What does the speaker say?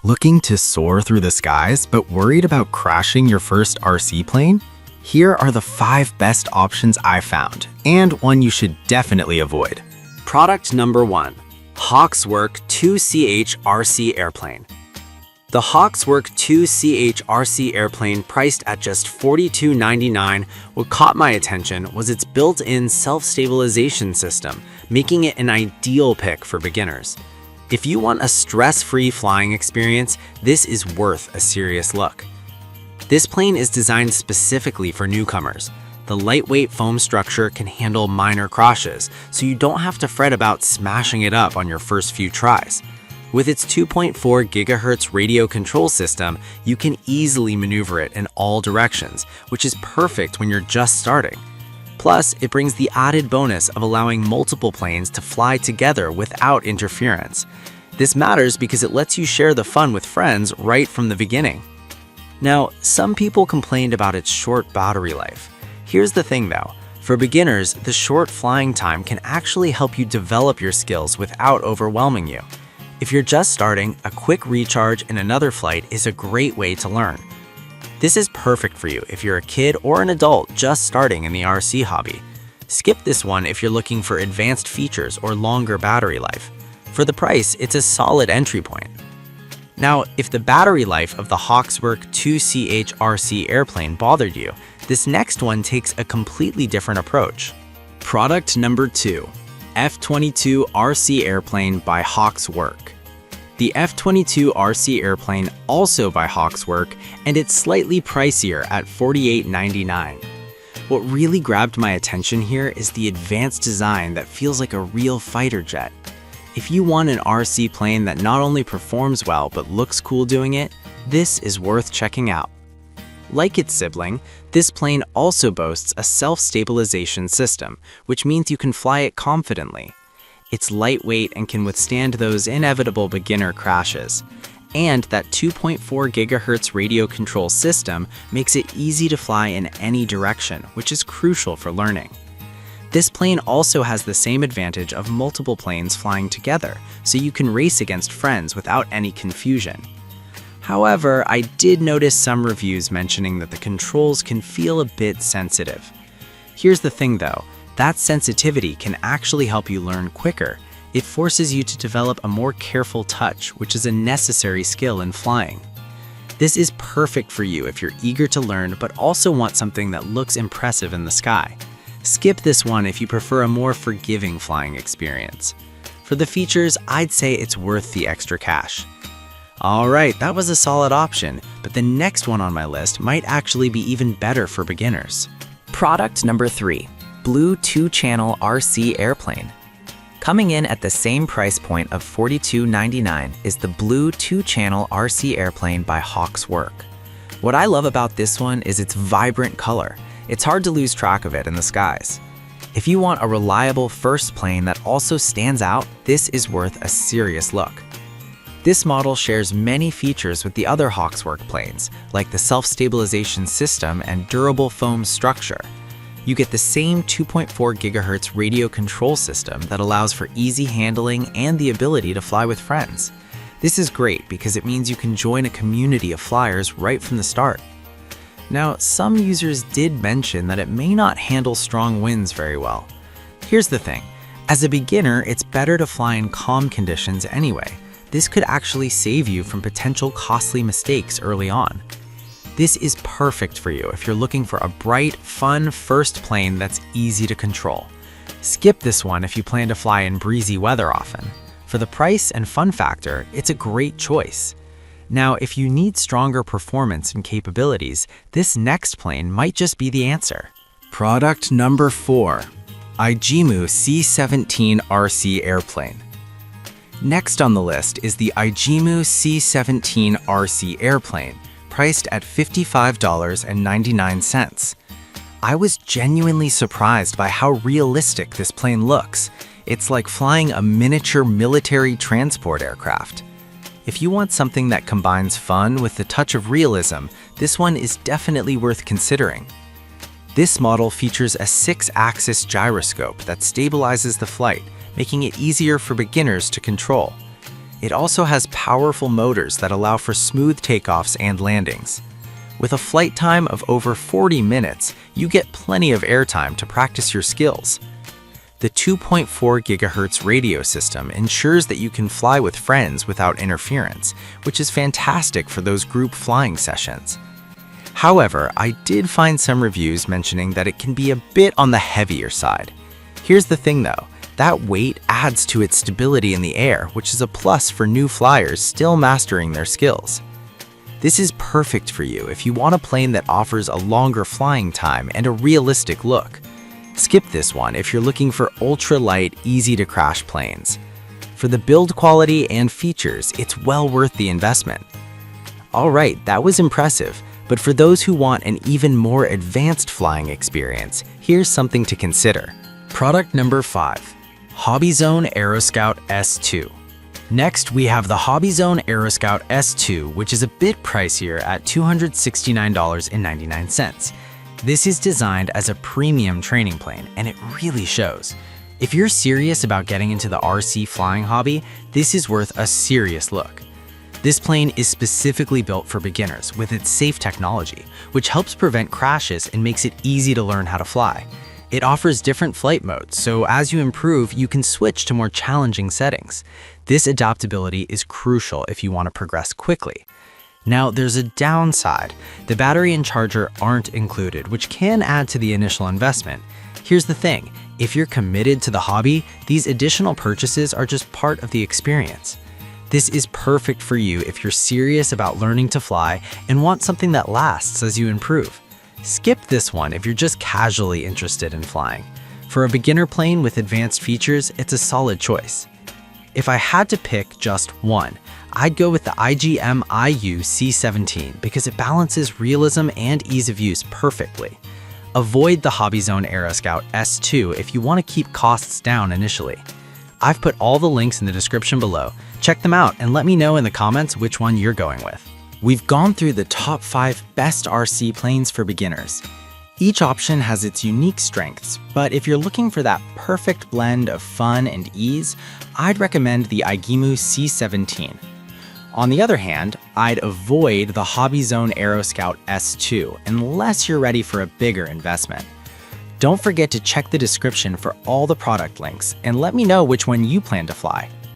Looking to soar through the skies but worried about crashing your first RC plane? Here are the 5 best options I found, and one you should definitely avoid. Product number 1. Hawkswork 2CH RC Airplane. The Hawkswork 2CH RC airplane, priced at just $42.99, what caught my attention was its built-in self-stabilization system, making it an ideal pick for beginners. If you want a stress-free flying experience, this is worth a serious look. This plane is designed specifically for newcomers. The lightweight foam structure can handle minor crashes, so you don't have to fret about smashing it up on your first few tries. With its 2.4 GHz radio control system, you can easily maneuver it in all directions, which is perfect when you're just starting. Plus, it brings the added bonus of allowing multiple planes to fly together without interference. This matters because it lets you share the fun with friends right from the beginning. Now, some people complained about its short battery life. Here's the thing though, for beginners, the short flying time can actually help you develop your skills without overwhelming you. If you're just starting, a quick recharge in another flight is a great way to learn. This is perfect for you if you're a kid or an adult just starting in the RC hobby. Skip this one if you're looking for advanced features or longer battery life. For the price, it's a solid entry point. Now, if the battery life of the Hawkswork 2CH RC airplane bothered you, this next one takes a completely different approach. Product number 2. F-22 RC Airplane by Hawkswork. The F-22 RC airplane also by Hawkswork, and it's slightly pricier at $48.99. What really grabbed my attention here is the advanced design that feels like a real fighter jet. If you want an RC plane that not only performs well but looks cool doing it, this is worth checking out. Like its sibling, this plane also boasts a self-stabilization system, which means you can fly it confidently. It's lightweight and can withstand those inevitable beginner crashes. And that 2.4 GHz radio control system makes it easy to fly in any direction, which is crucial for learning. This plane also has the same advantage of multiple planes flying together, so you can race against friends without any confusion. However, I did notice some reviews mentioning that the controls can feel a bit sensitive. Here's the thing though, that sensitivity can actually help you learn quicker. It forces you to develop a more careful touch, which is a necessary skill in flying. This is perfect for you if you're eager to learn but also want something that looks impressive in the sky. Skip this one if you prefer a more forgiving flying experience. For the features, I'd say it's worth the extra cash. Alright, that was a solid option, but the next one on my list might actually be even better for beginners. Product number 3. Blue 2-channel RC Airplane. Coming in at the same price point of $42.99 is the Blue 2-channel RC Airplane by Hawkswork. What I love about this one is its vibrant color. It's hard to lose track of it in the skies. If you want a reliable first plane that also stands out, this is worth a serious look. This model shares many features with the other Hawkswork planes, like the self-stabilization system and durable foam structure. You get the same 2.4 GHz radio control system that allows for easy handling and the ability to fly with friends. This is great because it means you can join a community of flyers right from the start. Now, some users did mention that it may not handle strong winds very well. Here's the thing, as a beginner, it's better to fly in calm conditions anyway. This could actually save you from potential costly mistakes early on. This is perfect for you if you're looking for a bright, fun first plane that's easy to control. Skip this one if you plan to fly in breezy weather often. For the price and fun factor, it's a great choice. Now, if you need stronger performance and capabilities, this next plane might just be the answer. Product number 4. Ijimu C-17 RC Airplane. Next on the list is the Ijimu C-17 RC Airplane, priced at $55.99. I was genuinely surprised by how realistic this plane looks. It's like flying a miniature military transport aircraft. If you want something that combines fun with the touch of realism, this one is definitely worth considering. This model features a 6-axis gyroscope that stabilizes the flight, making it easier for beginners to control. It also has powerful motors that allow for smooth takeoffs and landings. With a flight time of over 40 minutes, you get plenty of airtime to practice your skills. The 2.4 GHz radio system ensures that you can fly with friends without interference, which is fantastic for those group flying sessions. However, I did find some reviews mentioning that it can be a bit on the heavier side. Here's the thing though, that weight adds to its stability in the air, which is a plus for new flyers still mastering their skills. This is perfect for you if you want a plane that offers a longer flying time and a realistic look. Skip this one if you're looking for ultra-light, easy-to-crash planes. For the build quality and features, it's well worth the investment. Alright, that was impressive, but for those who want an even more advanced flying experience, here's something to consider. Product number 5. HobbyZone AeroScout S2. Next, we have the HobbyZone AeroScout S2, which is a bit pricier at $269.99. This is designed as a premium training plane, and it really shows. If you're serious about getting into the RC flying hobby, this is worth a serious look. This plane is specifically built for beginners with its safe technology, which helps prevent crashes and makes it easy to learn how to fly. It offers different flight modes, so as you improve, you can switch to more challenging settings. This adaptability is crucial if you want to progress quickly. Now, there's a downside. The battery and charger aren't included, which can add to the initial investment. Here's the thing, if you're committed to the hobby, these additional purchases are just part of the experience. This is perfect for you if you're serious about learning to fly and want something that lasts as you improve. Skip this one if you're just casually interested in flying. For a beginner plane with advanced features, it's a solid choice. If I had to pick just one, I'd go with the IGM-IU C17 because it balances realism and ease of use perfectly. Avoid the HobbyZone AeroScout S2 if you want to keep costs down initially. I've put all the links in the description below. Check them out and let me know in the comments which one you're going with. We've gone through the top 5 best RC planes for beginners. Each option has its unique strengths, but if you're looking for that perfect blend of fun and ease, I'd recommend the IGM C17. On the other hand, I'd avoid the HobbyZone AeroScout S2 unless you're ready for a bigger investment. Don't forget to check the description for all the product links and let me know which one you plan to fly.